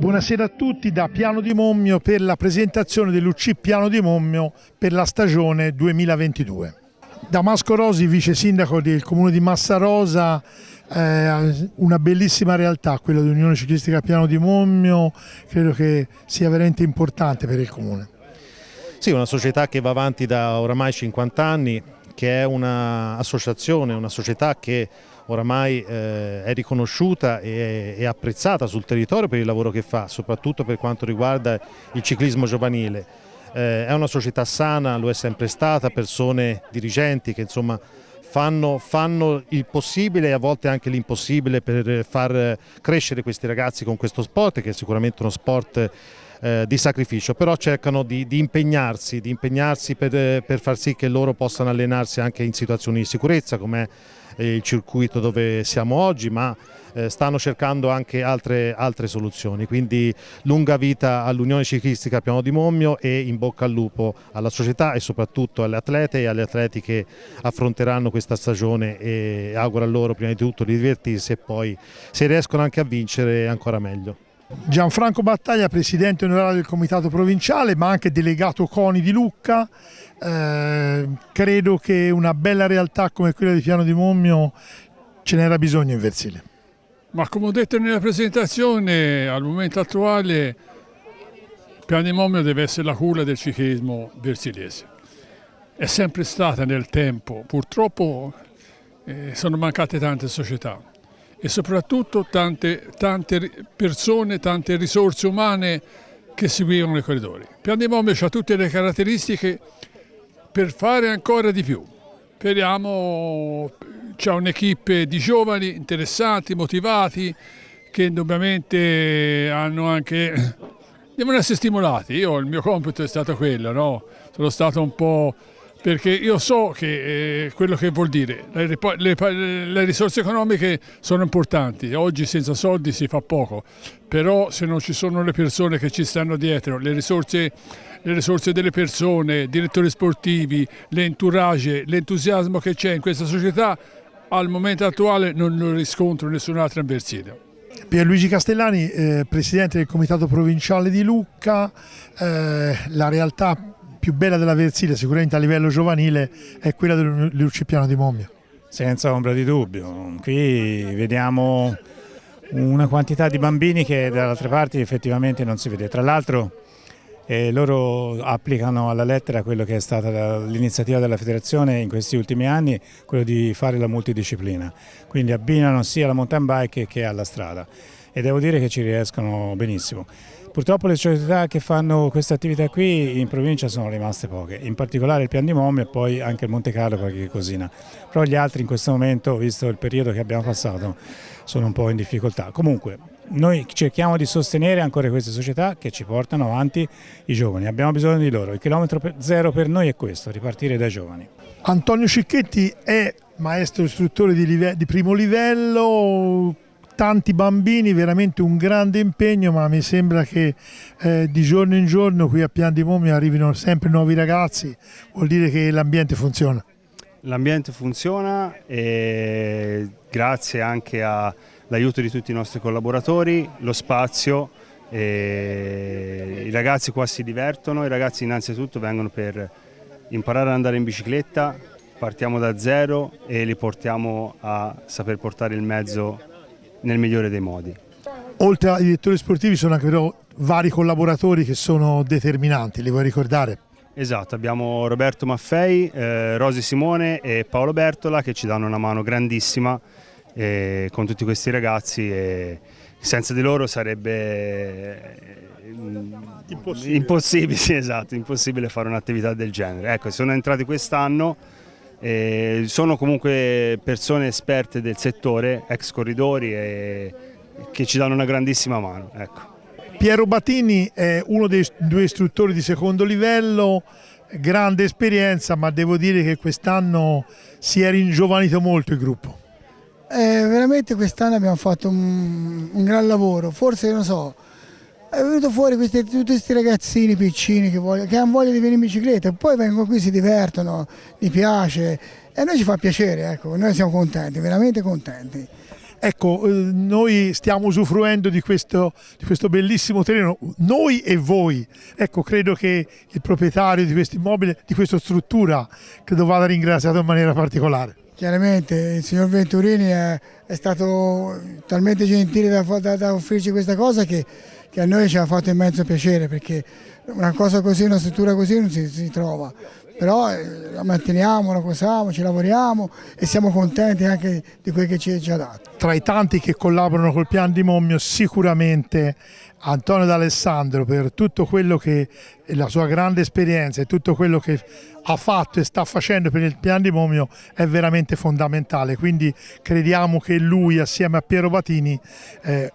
Buonasera a tutti da Piano di Mommio per la presentazione dell'UC Piano di Mommio per la stagione 2022. Damasco Rosi, vice sindaco del comune di Massarosa, una bellissima realtà quella dell'Unione Ciclistica Piano di Mommio, credo che sia veramente importante per il comune. Sì, una società che va avanti da oramai 50 anni, che è un'associazione, una società che oramai è riconosciuta e apprezzata sul territorio per il lavoro che fa, soprattutto per quanto riguarda il ciclismo giovanile. È una società sana, lo è sempre stata, persone dirigenti che insomma fanno il possibile e a volte anche l'impossibile per far crescere questi ragazzi con questo sport, che è sicuramente uno sport di sacrificio, però cercano di impegnarsi per far sì che loro possano allenarsi anche in situazioni di sicurezza, come il circuito dove siamo oggi, ma stanno cercando anche altre soluzioni. Quindi lunga vita all'Unione Ciclistica Piano di Mommio e in bocca al lupo alla società e soprattutto alle atlete e agli atleti che affronteranno questa stagione, e auguro a loro prima di tutto di divertirsi e poi, se riescono anche a vincere, ancora meglio. Gianfranco Battaglia, presidente onorario del comitato provinciale ma anche delegato CONI di Lucca. Credo che una bella realtà come quella di Piano di Mommio ce n'era bisogno in Versile. Ma come ho detto nella presentazione, al momento attuale Piano di Mommio deve essere la culla del ciclismo versilese. È sempre stata nel tempo, purtroppo sono mancate tante società e soprattutto tante persone, tante risorse umane che seguivano i corridori. Piano di Mommio ha tutte le caratteristiche per fare ancora di più. Speriamo, c'è un'equipe di giovani interessati, motivati, che indubbiamente devono essere stimolati. Il mio compito è stato quello, no? Sono stato un po', perché io so che quello che vuol dire, le risorse economiche sono importanti, oggi senza soldi si fa poco, però se non ci sono le persone che ci stanno dietro, le risorse delle persone, direttori sportivi, l'entourage, l'entusiasmo che c'è in questa società, al momento attuale non lo riscontro in nessun'altra in Versilia. Pierluigi Castellani, presidente del comitato provinciale di Lucca, la realtà più bella della Versilia sicuramente a livello giovanile è quella dell'UC Piano di Mommio. Senza ombra di dubbio, qui vediamo una quantità di bambini che dalle altre parti effettivamente non si vede. Tra l'altro loro applicano alla lettera quello che è stata l'iniziativa della federazione in questi ultimi anni, quello di fare la multidisciplina, quindi abbinano sia la mountain bike che alla strada e devo dire che ci riescono benissimo. Purtroppo le società che fanno queste attività qui in provincia sono rimaste poche, in particolare il Piano di Mommio e poi anche il Monte Carlo qualche cosina, però gli altri in questo momento, visto il periodo che abbiamo passato, sono un po' in difficoltà. Comunque noi cerchiamo di sostenere ancora queste società che ci portano avanti i giovani, abbiamo bisogno di loro, il chilometro zero per noi è questo, ripartire dai giovani. Antonio Cicchetti è maestro istruttore di primo livello, tanti bambini, veramente un grande impegno, ma mi sembra che di giorno in giorno qui a Piano di Mommio arrivino sempre nuovi ragazzi, vuol dire che l'ambiente funziona. L'ambiente funziona e grazie anche all'aiuto di tutti i nostri collaboratori, lo spazio, i ragazzi qua si divertono, i ragazzi innanzitutto vengono per imparare ad andare in bicicletta, partiamo da zero e li portiamo a saper portare il mezzo nel migliore dei modi. Oltre ai direttori sportivi sono anche però vari collaboratori che sono determinanti, li vuoi ricordare? Esatto, abbiamo Roberto Maffei, Rosi Simone e Paolo Bertola che ci danno una mano grandissima con tutti questi ragazzi e senza di loro sarebbe impossibile, sì, esatto, impossibile fare un'attività del genere. Ecco, sono entrati quest'anno. Sono comunque persone esperte del settore, ex corridori che ci danno una grandissima mano. Ecco. Piero Battini è uno dei due istruttori di secondo livello, grande esperienza, ma devo dire che quest'anno si è ringiovanito molto il gruppo. Veramente quest'anno abbiamo fatto un gran lavoro, forse non so, è venuto fuori tutti questi ragazzini piccini che hanno voglia di venire in bicicletta e poi vengono qui, si divertono, gli piace e a noi ci fa piacere, ecco, noi siamo contenti, veramente contenti. Ecco, noi stiamo usufruendo di questo bellissimo terreno, noi e voi. Ecco, credo che il proprietario di questo immobile, di questa struttura, credo vada ringraziato in maniera particolare. Chiaramente il signor Venturini è stato talmente gentile da offrirci questa cosa che a noi ci ha fatto immenso piacere, perché una cosa così, una struttura così non si trova. Però la manteniamo, la usiamo, ci lavoriamo e siamo contenti anche di quel che ci ha dato. Tra i tanti che collaborano col Piano di Mommio, sicuramente Antonio D'Alessandro, per tutto quello che è la sua grande esperienza e tutto quello che ha fatto e sta facendo per il Piano di Mommio, è veramente fondamentale. Quindi crediamo che lui, assieme a Piero Batini,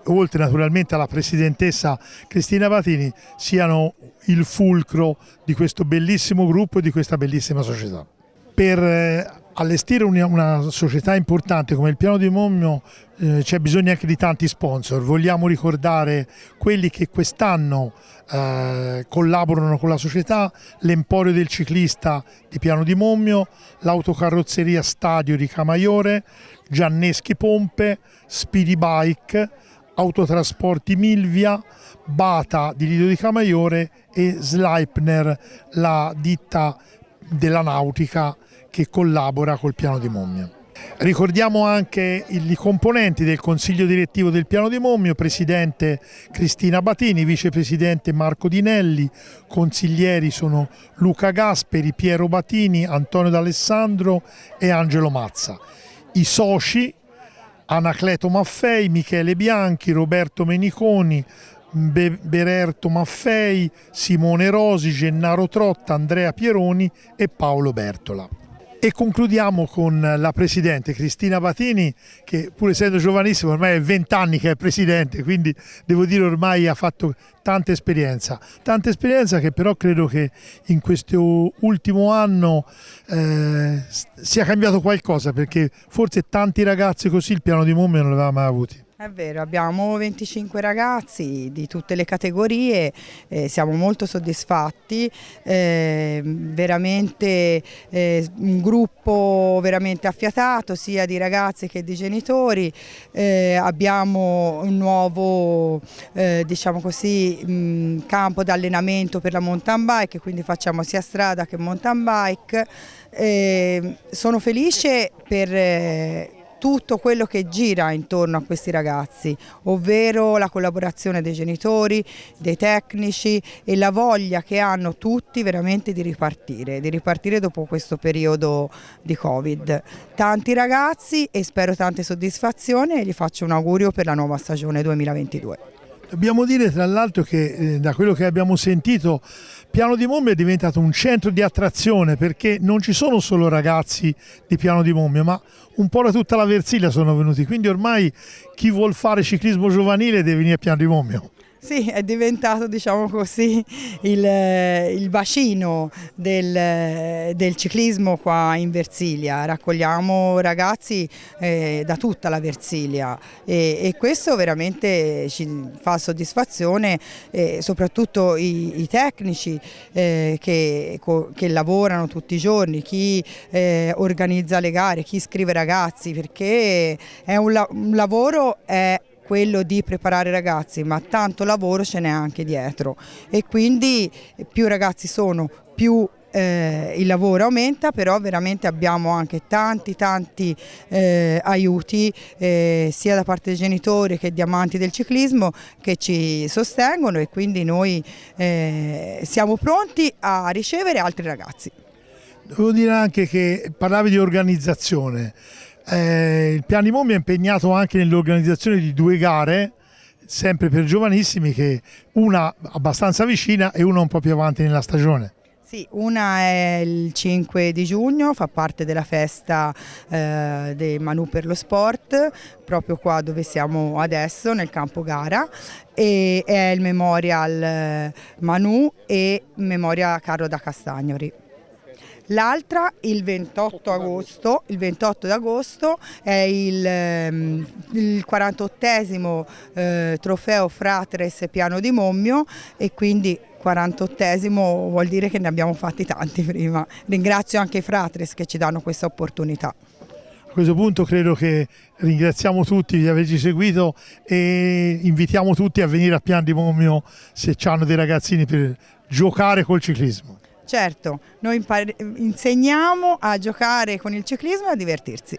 oltre naturalmente alla presidentessa Cristina Batini, siano il fulcro di questo bellissimo gruppo e di questa bellissima società. Per allestire una società importante come il Piano di Mommio c'è bisogno anche di tanti sponsor. Vogliamo ricordare quelli che quest'anno collaborano con la società: l'Emporio del Ciclista di Piano di Mommio, l'Autocarrozzeria Stadio di Camaiore, Gianneschi Pompe, Speedy Bike, Autotrasporti Milvia, Bata di Lido di Camaiore e Sleipner, la ditta della nautica che collabora col Piano di Mommio. Ricordiamo anche i componenti del Consiglio direttivo del Piano di Mommio: presidente Cristina Batini, vicepresidente Marco Dinelli, consiglieri sono Luca Gasperi, Piero Batini, Antonio D'Alessandro e Angelo Mazza. I soci: Anacleto Maffei, Michele Bianchi, Roberto Meniconi, Bererto Maffei, Simone Rosi, Gennaro Trotta, Andrea Pieroni e Paolo Bertola. E concludiamo con la presidente Cristina Batini, che pur essendo giovanissima ormai è 20 anni che è presidente, quindi devo dire ormai ha fatto tanta esperienza che però credo che in questo ultimo anno sia cambiato qualcosa, perché forse tanti ragazzi così il Piano di Mommio non l'aveva mai avuti. È vero, abbiamo 25 ragazzi di tutte le categorie, siamo molto soddisfatti, veramente un gruppo veramente affiatato sia di ragazzi che di genitori. Abbiamo un nuovo diciamo così, campo d'allenamento per la mountain bike, quindi facciamo sia strada che mountain bike. Sono felice per tutto quello che gira intorno a questi ragazzi, ovvero la collaborazione dei genitori, dei tecnici e la voglia che hanno tutti veramente di ripartire dopo questo periodo di Covid. Tanti ragazzi e spero tante soddisfazioni, e gli faccio un augurio per la nuova stagione 2022. Dobbiamo dire tra l'altro che da quello che abbiamo sentito Piano di Mommio è diventato un centro di attrazione, perché non ci sono solo ragazzi di Piano di Mommio, ma un po' da tutta la Versilia sono venuti, quindi ormai chi vuol fare ciclismo giovanile deve venire a Piano di Mommio. Sì, è diventato, diciamo così, il bacino del ciclismo qua in Versilia. Raccogliamo ragazzi da tutta la Versilia e questo veramente ci fa soddisfazione, soprattutto i tecnici che lavorano tutti i giorni, chi organizza le gare, chi scrive ragazzi, perché è un lavoro quello di preparare ragazzi, ma tanto lavoro ce n'è anche dietro, e quindi più ragazzi sono, più il lavoro aumenta, però veramente abbiamo anche tanti aiuti sia da parte dei genitori che di amanti del ciclismo che ci sostengono, e quindi noi siamo pronti a ricevere altri ragazzi. Devo dire anche che parlavi di organizzazione. Il Piano di Mommio è impegnato anche nell'organizzazione di 2 gare, sempre per giovanissimi, che una abbastanza vicina e una un po' più avanti nella stagione. Sì, una è il 5 di giugno, fa parte della festa dei Manu per lo sport, proprio qua dove siamo adesso, nel campo gara, e è il Memorial Manu e Memoria Carlo da Castagnori. L'altra il 28 agosto è il 48esimo trofeo Fratres Piano di Mommio, e quindi 48esimo vuol dire che ne abbiamo fatti tanti prima. Ringrazio anche i Fratres che ci danno questa opportunità. A questo punto credo che ringraziamo tutti di averci seguito e invitiamo tutti a venire a Piano di Monmio se hanno dei ragazzini per giocare col ciclismo. Certo, noi insegniamo a giocare con il ciclismo e a divertirsi.